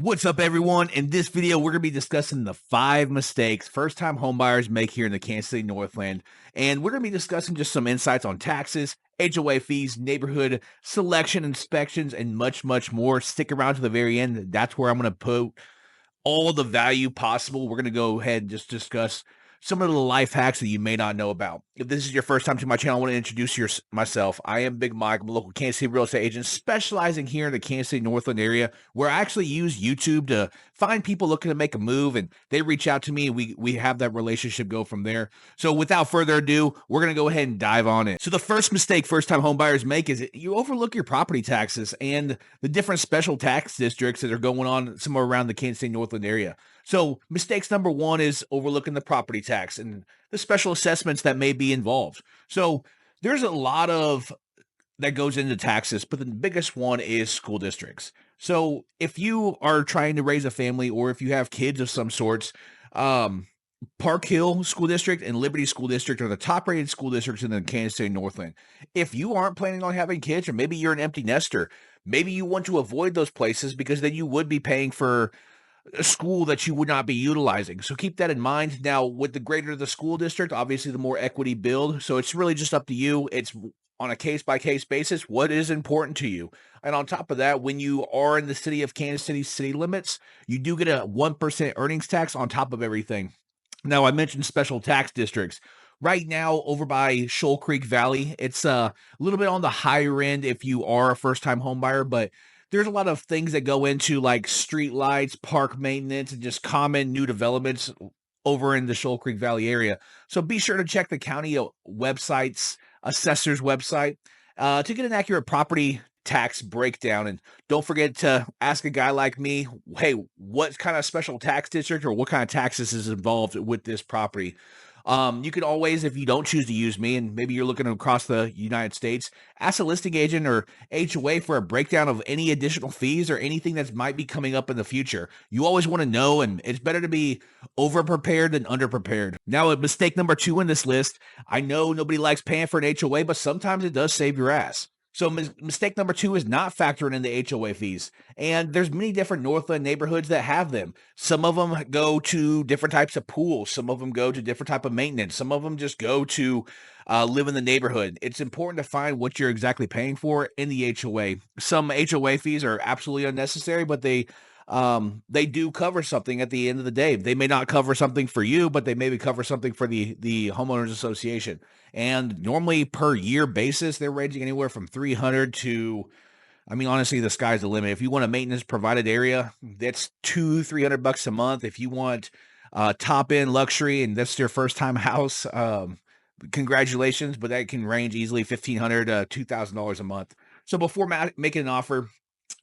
What's up, everyone? In this video, we're going to be discussing the 5 mistakes first-time homebuyers make here in the Kansas City Northland. And we're going to be discussing just some insights on taxes, HOA fees, neighborhood selection, inspections, and much, much more. Stick around to the very end. That's where I'm going to put all the value possible. We're going to go ahead and just discuss some of the life hacks that you may not know about. If this is your first time to my channel, I want to introduce myself. I am Big Mike. I'm a local Kansas City real estate agent specializing here in the Kansas City Northland area, where I actually use YouTube to find people looking to make a move, and they reach out to me, and we have that relationship go from there. So without further ado, we're going to go ahead and dive on it. So the first mistake first-time home buyers make is you overlook your property taxes and the different special tax districts that are going on somewhere around the Kansas City Northland area. So mistakes number one is overlooking the property tax and the special assessments that may be involved. So there's a lot of that goes into taxes, but the biggest one is school districts. So if you are trying to raise a family or if you have kids of some sorts, Park Hill School District and Liberty School District are the top rated school districts in the Kansas City Northland. If you aren't planning on having kids, or maybe you're an empty nester, maybe you want to avoid those places because then you would be paying for a school that you would not be utilizing. So keep that in mind. Now, with the greater the school district, obviously the more equity build. So it's really just up to you. It's on a case-by-case basis, what is important to you. And on top of that, when you are in the city of Kansas City city limits, you do get a 1% earnings tax on top of everything. Now, I mentioned special tax districts. Right now, over by Shoal Creek Valley, it's a little bit on the higher end if you are a first-time home buyer, but there's a lot of things that go into like street lights, park maintenance, and just common new developments over in the Shoal Creek Valley area. So be sure to check the county website's assessor's website to get an accurate property tax breakdown. And don't forget to ask a guy like me, hey, what kind of special tax district or what kind of taxes is involved with this property? You can always, if you don't choose to use me and maybe you're looking across the United States, ask a listing agent or HOA for a breakdown of any additional fees or anything that might be coming up in the future. You always want to know, and it's better to be over-prepared than under-prepared. Now, mistake number 2 in this list, I know nobody likes paying for an HOA, but sometimes it does save your ass. So mistake number 2 is not factoring in the HOA fees. And there's many different Northland neighborhoods that have them. Some of them go to different types of pools. Some of them go to different type of maintenance. Some of them just go to live in the neighborhood. It's important to find what you're exactly paying for in the HOA. Some HOA fees are absolutely unnecessary, but they do cover something at the end of the day. They may not cover something for you, but they maybe cover something for the homeowners association. And normally per year basis, they're ranging anywhere from 300 to, I mean, honestly, the sky's the limit. If you want a maintenance provided area, that's $200-300 a month. If you want top end luxury and that's your first time house, congratulations, but that can range easily $1,500 to $2,000 a month. So before making an offer,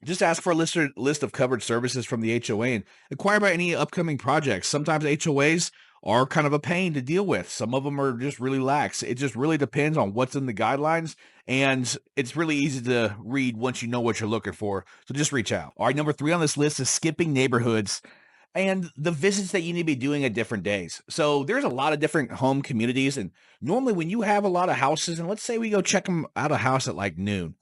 just ask for a list of covered services from the HOA and inquire about any upcoming projects. Sometimes HOAs are kind of a pain to deal with. Some of them are just really lax. It just really depends on what's in the guidelines, and it's really easy to read once you know what you're looking for. So just reach out. All right, number 3 on this list is skipping neighborhoods and the visits that you need to be doing at different days. So there's a lot of different home communities, and normally when you have a lot of houses, and let's say we go check them out a house at like noon,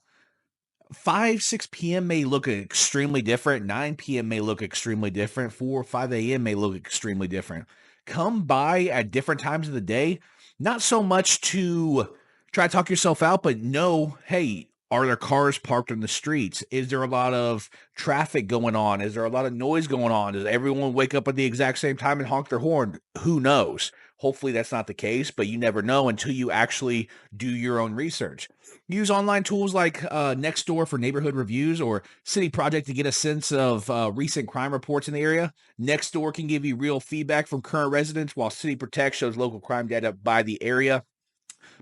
6 p.m. may look extremely different. 9 p.m. may look extremely different. 4 or 5 a.m. may look extremely different. Come by at different times of the day, not so much to try to talk yourself out, but know, hey, are there cars parked on the streets? Is there a lot of traffic going on? Is there a lot of noise going on? Does everyone wake up at the exact same time and honk their horn? Who knows? Hopefully that's not the case, but you never know until you actually do your own research. Use online tools like Nextdoor for neighborhood reviews or City Project to get a sense of recent crime reports in the area. Nextdoor can give you real feedback from current residents, while City Protect shows local crime data by the area.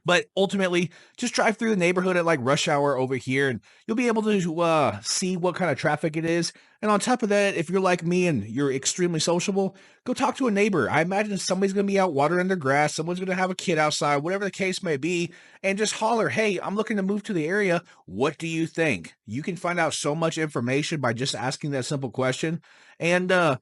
But ultimately, just drive through the neighborhood at like rush hour over here, and you'll be able to see what kind of traffic it is. And on top of that, if you're like me and you're extremely sociable, go talk to a neighbor. I imagine somebody's going to be out watering their grass. Someone's going to have a kid outside, whatever the case may be, and just holler, hey, I'm looking to move to the area. What do you think? You can find out so much information by just asking that simple question. And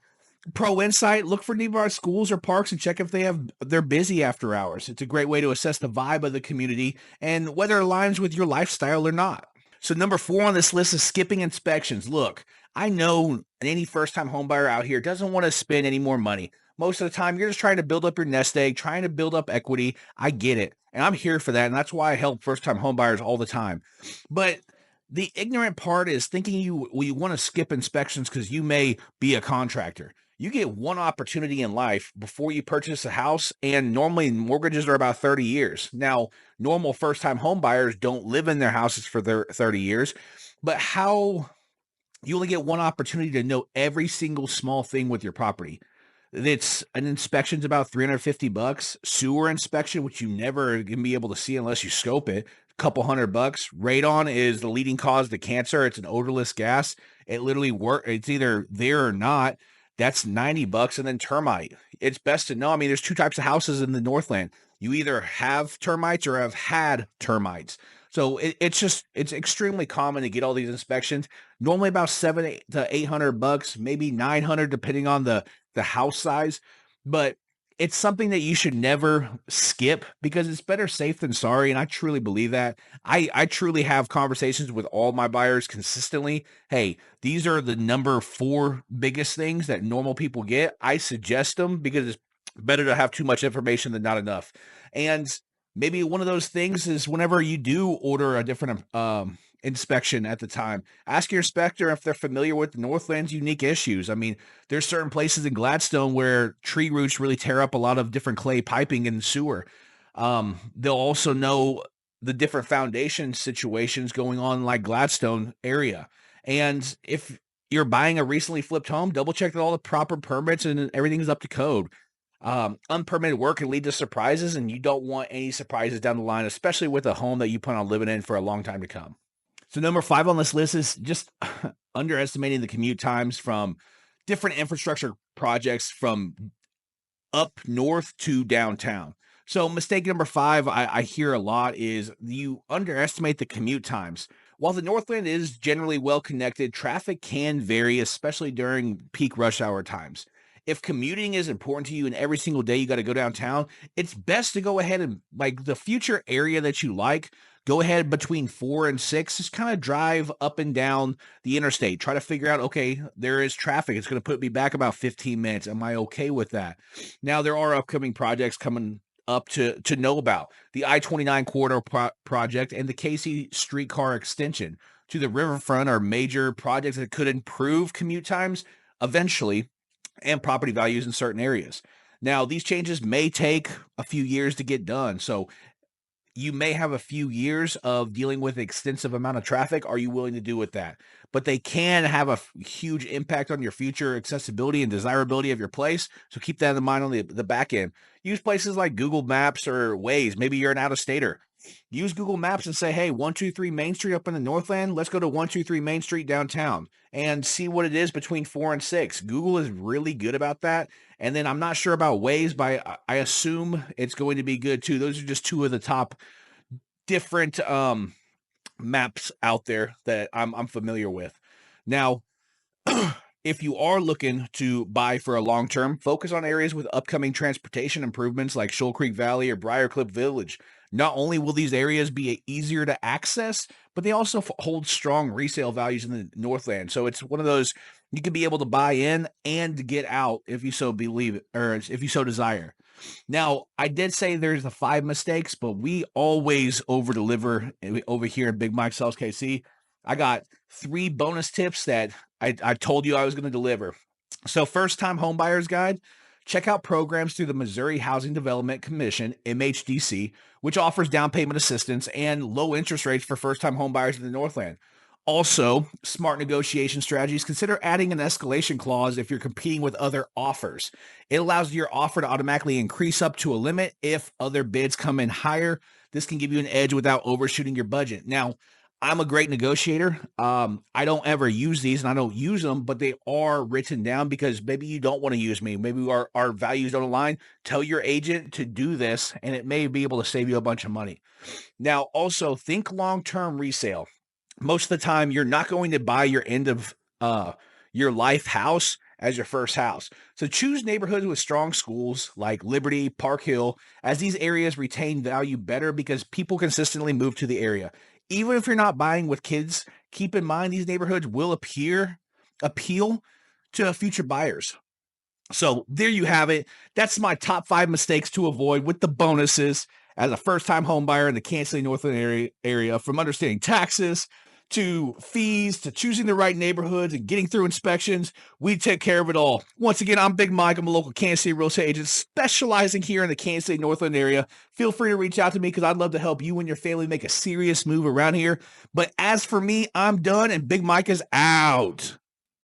Pro Insight, look for nearby schools or parks and check if they're busy after hours. It's a great way to assess the vibe of the community and whether it aligns with your lifestyle or not. So number 4 on this list is skipping inspections. Look, I know any first-time home buyer out here doesn't want to spend any more money. Most of the time, you're just trying to build up your nest egg, trying to build up equity. I get it, and I'm here for that, and that's why I help first-time home buyers all the time. But the ignorant part is thinking you want to skip inspections because you may be a contractor. You get one opportunity in life before you purchase a house, and normally mortgages are about 30 years. Now, normal first-time home buyers don't live in their houses for their 30 years, but how you only get one opportunity to know every single small thing with your property. It's an inspection's about 350 bucks. Sewer inspection, which you never can be able to see unless you scope it, a couple $100. Radon is the leading cause of cancer. It's an odorless gas. It literally works. It's either there or not. That's 90 bucks. And then termite. It's best to know. I mean, there's two types of houses in the Northland. You either have termites or have had termites. So it's extremely common to get all these inspections. Normally about 700 to 800 bucks, maybe 900 depending on the house size, but it's something that you should never skip because it's better safe than sorry. And I truly believe that. I truly have conversations with all my buyers consistently. Hey, these are the number 4 biggest things that normal people get. I suggest them because it's better to have too much information than not enough. And maybe one of those things is whenever you do order a different inspection at the time, ask your inspector if they're familiar with the Northland's unique issues. I mean, there's certain places in Gladstone where tree roots really tear up a lot of different clay piping in the sewer. They'll also know the different foundation situations going on like Gladstone area. And if you're buying a recently flipped home, double check that all the proper permits and everything is up to code. Unpermitted work can lead to surprises, and you don't want any surprises down the line, especially with a home that you plan on living in for a long time to come. So number 5 on this list is just underestimating the commute times from different infrastructure projects from up north to downtown. So mistake number 5 I hear a lot is you underestimate the commute times. While the Northland is generally well connected, traffic can vary, especially during peak rush hour times. If commuting is important to you and every single day you got to go downtown, it's best to go ahead and like the future area that you like, go ahead between 4 and 6, just kind of drive up and down the interstate. Try to figure out, okay, there is traffic. It's going to put me back about 15 minutes. Am I okay with that? Now, there are upcoming projects coming up to know about. The I-29 corridor project and the Casey streetcar extension to the riverfront are major projects that could improve commute times eventually and property values in certain areas. Now, these changes may take a few years to get done. So you may have a few years of dealing with extensive amount of traffic. Are you willing to do with that? But they can have a huge impact on your future accessibility and desirability of your place. So keep that in mind on the back end. Use places like Google Maps or Waze. Maybe you're an out-of-stater. Use Google Maps and say, hey, 123 Main Street up in the Northland. Let's go to 123 Main Street downtown and see what it is between 4 and 6. Google is really good about that. And then I'm not sure about Waze, but I assume it's going to be good too. Those are just 2 of the top different maps out there that I'm familiar with. Now, if you are looking to buy for a long term, focus on areas with upcoming transportation improvements like Shoal Creek Valley or Briarcliff Village. Not only will these areas be easier to access, but they also hold strong resale values in the Northland. So it's one of those you can be able to buy in and get out if you so believe it, or if you so desire. Now, I did say there's the 5 mistakes, but we always over deliver over here at Big Mike Sells KC. I got 3 bonus tips that I told you I was going to deliver. So first time home buyers guide, check out programs through the Missouri Housing Development Commission, MHDC, which offers down payment assistance and low interest rates for first time home buyers in the Northland. Also, smart negotiation strategies. Consider adding an escalation clause if you're competing with other offers. It allows your offer to automatically increase up to a limit if other bids come in higher. This can give you an edge without overshooting your budget. Now, I'm a great negotiator. I don't ever use these and I don't use them, but they are written down because maybe you don't want to use me. Maybe our values don't align. Tell your agent to do this and it may be able to save you a bunch of money. Now, also think long-term resale. Most of the time, you're not going to buy your end of your life house as your first house. So choose neighborhoods with strong schools like Liberty, Park Hill, as these areas retain value better because people consistently move to the area. Even if you're not buying with kids, keep in mind these neighborhoods will appear appeal to future buyers. So there you have it. That's my top 5 mistakes to avoid with the bonuses as a first-time home buyer in the Kansas City Northland area, from understanding taxes to fees to choosing the right neighborhoods and getting through inspections. We take care of it all. Once again, I'm Big Mike. I'm a local Kansas City real estate agent specializing here in the Kansas City Northland area. Feel free to reach out to me because I'd love to help you and your family make a serious move around here. But as for me, I'm done, and Big Mike is out.